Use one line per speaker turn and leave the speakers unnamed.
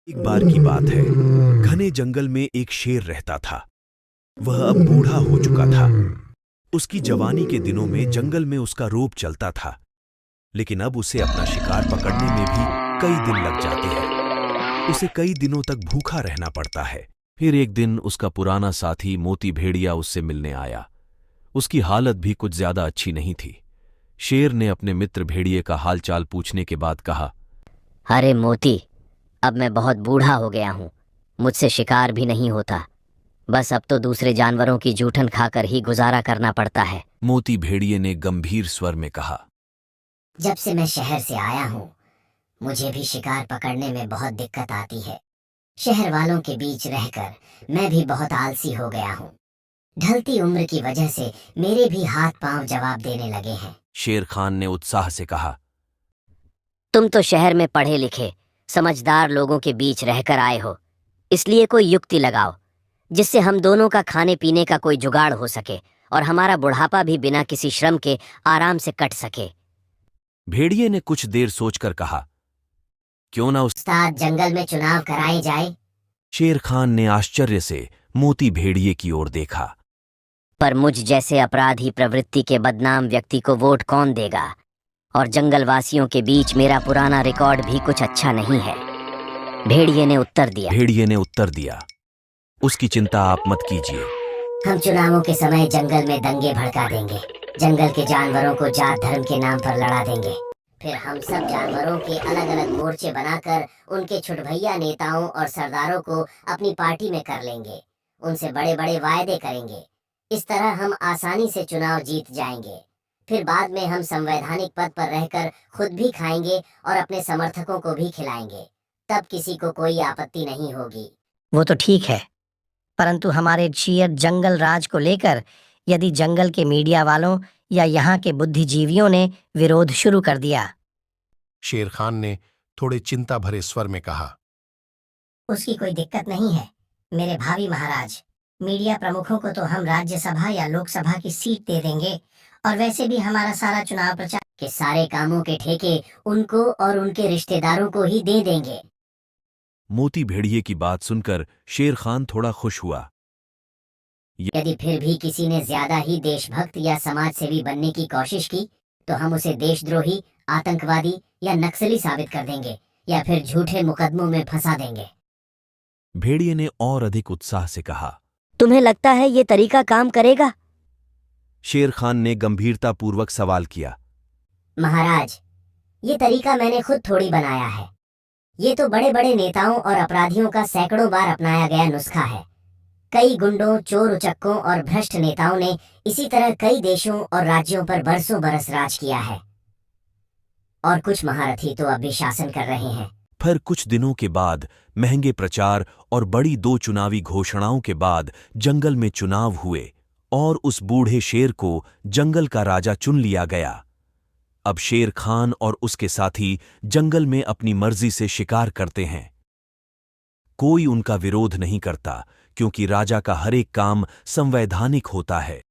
एक बार की बात है, घने जंगल में एक शेर रहता था। वह अब बूढ़ा हो चुका था। उसकी जवानी के दिनों में जंगल में उसका रोब चलता था, लेकिन अब उसे अपना शिकार पकड़ने में भी कई दिन लग जाते हैं। उसे कई दिनों तक भूखा रहना पड़ता है। फिर एक दिन उसका पुराना साथी मोती भेड़िया उससे मिलने आया। उसकी हालत भी कुछ ज्यादा अच्छी नहीं थी। शेर ने अपने मित्र भेड़िए का हालचाल पूछने के बाद कहा,
अरे मोती, अब मैं बहुत बूढ़ा हो गया हूँ। मुझसे शिकार भी नहीं होता। बस अब तो दूसरे जानवरों की जूठन खाकर ही गुजारा करना पड़ता है।
मोती भेड़िए ने गंभीर स्वर में कहा,
जब से मैं शहर से आया हूँ, मुझे भी शिकार पकड़ने में बहुत दिक्कत आती है। शहर वालों के बीच रहकर मैं भी बहुत आलसी हो गया हूँ। ढलती उम्र की वजह से मेरे भी हाथ पांव जवाब देने लगे हैं।
शेर खान ने उत्साह से कहा,
तुम तो शहर में पढ़े लिखे समझदार लोगों के बीच रहकर आए हो, इसलिए कोई युक्ति लगाओ जिससे हम दोनों का खाने पीने का कोई जुगाड़ हो सके और हमारा बुढ़ापा भी बिना किसी श्रम के आराम से कट सके।
भेड़िए ने कुछ देर सोचकर कहा, क्यों ना
उस्ताद, जंगल में चुनाव कराए जाए।
शेर खान ने आश्चर्य से मोती भेड़िए की ओर देखा।
पर मुझ जैसे अपराधी प्रवृत्ति के बदनाम व्यक्ति को वोट कौन देगा? और जंगलवासियों के बीच मेरा पुराना रिकॉर्ड भी कुछ अच्छा नहीं है। भेड़िए ने उत्तर दिया, उसकी चिंता आप मत कीजिए।
हम चुनावों के समय जंगल में दंगे भड़का देंगे। जंगल के जानवरों को जात धर्म के नाम पर लड़ा देंगे। फिर हम सब जानवरों के अलग अलग मोर्चे बनाकर उनके छुटभैया नेताओं और सरदारों को अपनी पार्टी में कर लेंगे। उनसे बड़े बड़े वायदे करेंगे। इस तरह हम आसानी से चुनाव जीत जाएंगे। फिर बाद में हम संवैधानिक पद पर रहकर खुद भी खाएंगे और अपने समर्थकों को भी खिलाएंगे। तब किसी को कोई आपत्ति नहीं होगी।
वो तो ठीक है, परंतु हमारे शेर जंगल राज को लेकर यदि जंगल के मीडिया वालों या यहाँ के बुद्धिजीवियों ने विरोध शुरू कर दिया?
शेर खान ने थोड़े चिंता भरे स्वर में कहा,
उसकी कोई दिक्कत नहीं है मेरे भावी महाराज। मीडिया प्रमुखों को तो हम राज्यसभा या लोकसभा की सीट दे देंगे, और वैसे भी हमारा सारा चुनाव प्रचार के सारे कामों के ठेके उनको और उनके रिश्तेदारों को ही दे देंगे।
मोती भेड़िए की बात सुनकर शेर खान थोड़ा खुश हुआ।
यदि फिर भी किसी ने ज्यादा ही देशभक्त या समाज सेवी बनने की कोशिश की तो हम उसे देशद्रोही, आतंकवादी या नक्सली साबित कर देंगे या फिर झूठे मुकदमों में फंसा देंगे।
भेड़िए ने और अधिक उत्साह से कहा,
तुम्हें लगता है ये तरीका काम करेगा?
शेर खान ने गंभीरतापूर्वक सवाल किया।
महाराज, ये तरीका मैंने खुद थोड़ी बनाया है। ये तो बड़े बड़े नेताओं और अपराधियों का सैकड़ों बार अपनाया गया नुस्खा है। कई गुंडों, चोर उचक्कों और भ्रष्ट नेताओं ने इसी तरह कई देशों और राज्यों पर बरसों बरस राज किया है, और कुछ महारथी तो अब भी शासन कर रहे हैं।
फिर कुछ दिनों के बाद महंगे प्रचार और बड़ी 2 चुनावी घोषणाओं के बाद जंगल में चुनाव हुए और उस बूढ़े शेर को जंगल का राजा चुन लिया गया। अब शेर खान और उसके साथी जंगल में अपनी मर्जी से शिकार करते हैं। कोई उनका विरोध नहीं करता, क्योंकि राजा का हर एक काम संवैधानिक होता है।